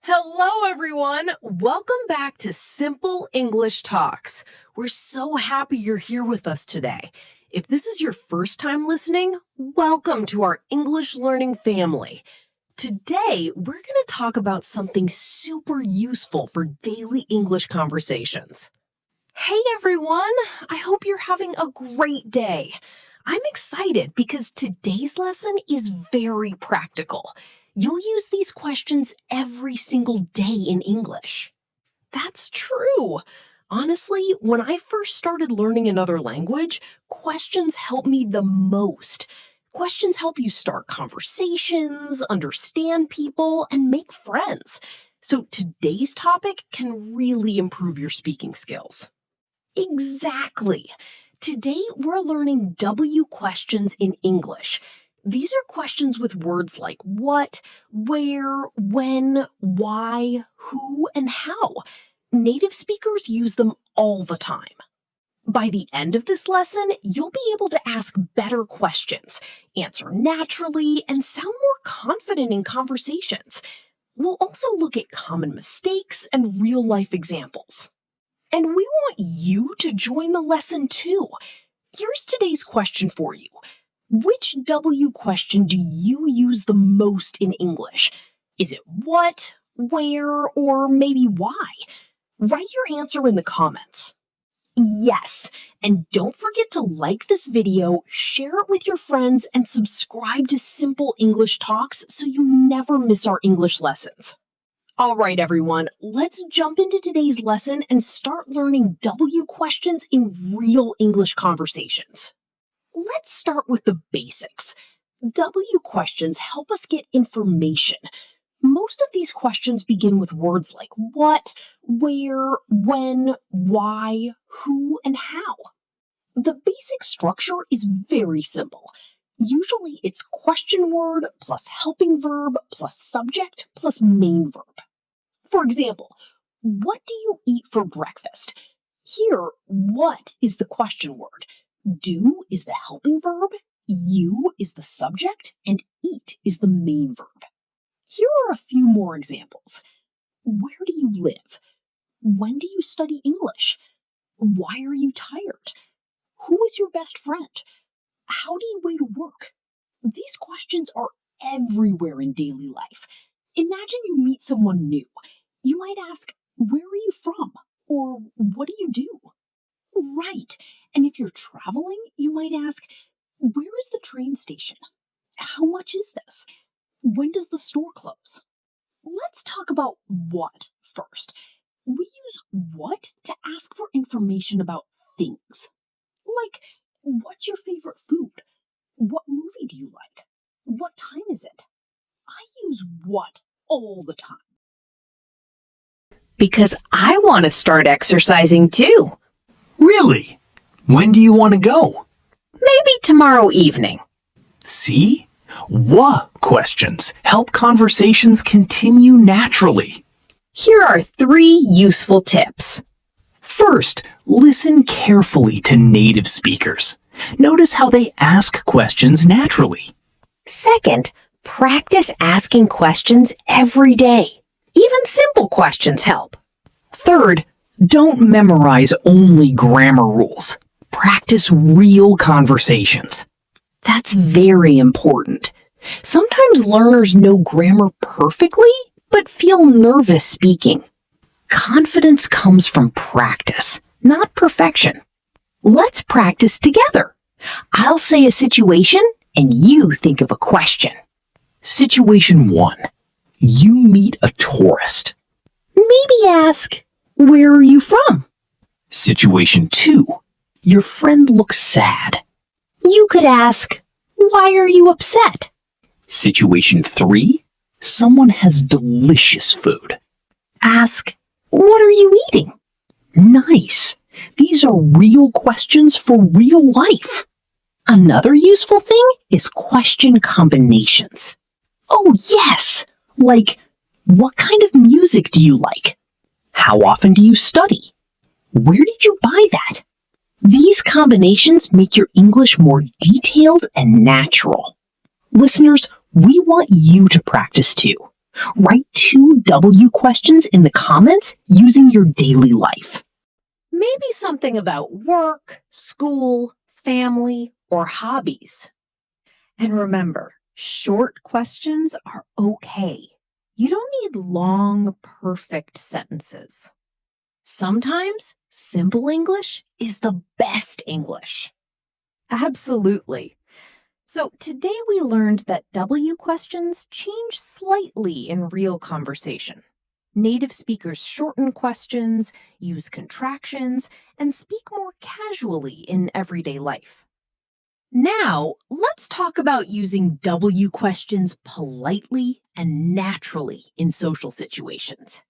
Hello, everyone. Welcome back to Simple English Talks. We're so happy you're here with us today. If this is your first time listening, welcome to our English learning family. Today, we're going to talk about something super useful for daily English conversations. Hey, everyone. I hope you're having a great day. I'm excited because today's lesson is very practical. You'll use these questions every single day in English. That's true. Honestly, when I first started learning another language, questions helped me the most. Questions help you start conversations, understand people, and make friends. So today's topic can really improve your speaking skills. Exactly. Today, we're learning W questions in English. These are questions with words like what, where, when, why, who, and how. Native speakers use them all the time. By the end of this lesson, you'll be able to ask better questions, answer naturally, and sound more confident in conversations. We'll also look at common mistakes and real-life examples. And we want you to join the lesson too. Here's today's question for you. Which W question do you use the most in English? Is it what, where, or maybe why? Write your answer in the comments. Yes, and don't forget to like this video, share it with your friends, and subscribe to Simple English Talks so you never miss our English lessons. All right, everyone, let's jump into today's lesson and start learning W questions in real English conversations. Let's start with the basics. W questions help us get information. Most of these questions begin with words like what, where, when, why, who, and how. The basic structure is very simple. Usually it's question word plus helping verb plus subject plus main verb. For example, what do you eat for breakfast? Here, what is the question word. Do is the helping verb, you is the subject, and eat is the main verb. Here are a few more examples. Where do you live? When do you study English? Why are you tired? Who is your best friend? How do you way to work? These questions are everywhere in daily life. Imagine you meet someone new. You might ask, where are you from? Or what do you do? Right. And if you're traveling, you might ask, where is the train station? How much is this? When does the store close? Let's talk about what first. We use what to ask for information about things. Like, what's your favorite food? What movie do you like? What time is it? I use what all the time. Because I want to start exercising too. Really? When do you want to go? Maybe tomorrow evening. See? What questions help conversations continue naturally. Here are 3 useful tips. First, listen carefully to native speakers. Notice how they ask questions naturally. Second, practice asking questions every day. Even simple questions help. Third, don't memorize only grammar rules. Practice real conversations. That's very important. Sometimes learners know grammar perfectly, but feel nervous speaking. Confidence comes from practice, not perfection. Let's practice together. I'll say a situation, and you think of a question. Situation 1. You meet a tourist. Maybe ask, where are you from? Situation 2. Your friend looks sad. You could ask, why are you upset? Situation 3. Someone has delicious food. Ask, what are you eating? Nice. These are real questions for real life. Another useful thing is question combinations. Oh, yes! Like, what kind of music do you like? How often do you study? Where did you buy that? These combinations make your English more detailed and natural. Listeners, we want you to practice too. Write 2 W questions in the comments using your daily life. Maybe something about work, school, family, or hobbies. And remember, short questions are okay. You don't need long, perfect sentences. Sometimes simple English is the best English. Absolutely. So today we learned that W questions change slightly in real conversation. Native speakers shorten questions, use contractions, and speak more casually in everyday life. Now, let's talk about using W questions politely and naturally in social situations.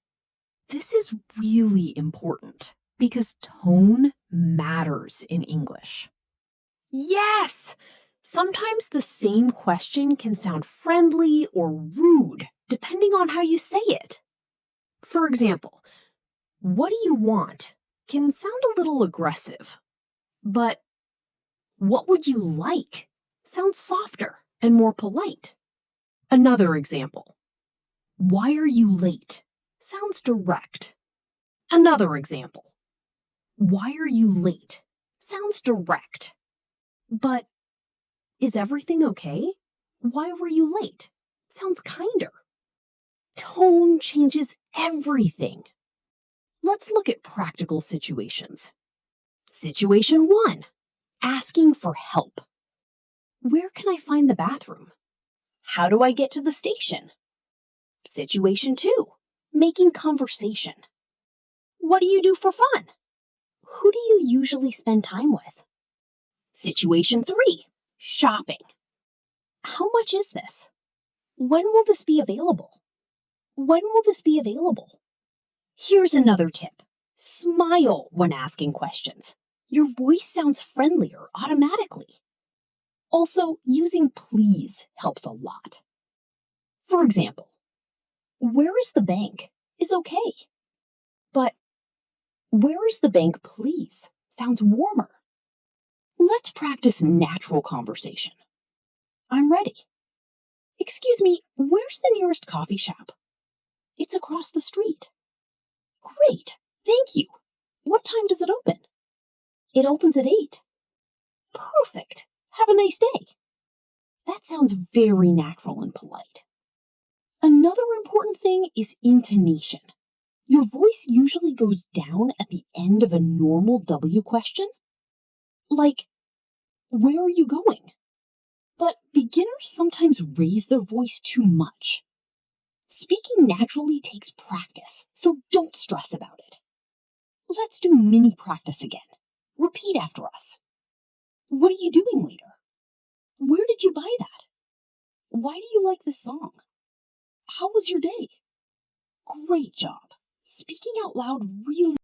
This is really important because tone matters in English. Yes! Sometimes the same question can sound friendly or rude depending on how you say it. For example, what do you want can sound a little aggressive, but what would you like sounds softer and more polite. Another example, why are you late sounds direct. Another example, why are you late sounds direct. But is everything okay? Why were you late? Sounds kinder. Tone changes everything. Let's look at practical situations. Situation 1, asking for help. Where can I find the bathroom? How do I get to the station? Situation 2, making conversation. What do you do for fun? Who do you usually spend time with? Situation 3, shopping. How much is this? When will this be available? When will this be available? Here's another tip. Smile when asking questions. Your voice sounds friendlier automatically. Also, using please helps a lot. For example, where is the bank is okay. But where is the bank, please sounds warmer. Let's practice natural conversation. I'm ready. Excuse me, where's the nearest coffee shop? It's across the street. Great, thank you. What time does it open? It opens at 8. Perfect. Have a nice day. That sounds very natural and polite. Another important thing is intonation. Your voice usually goes down at the end of a normal W question. Like, where are you going? But beginners sometimes raise their voice too much. Speaking naturally takes practice, so don't stress about it. Let's do mini practice again. Repeat after us. What are you doing later? Where did you buy that? Why do you like this song? How was your day? Great job. Speaking out loud really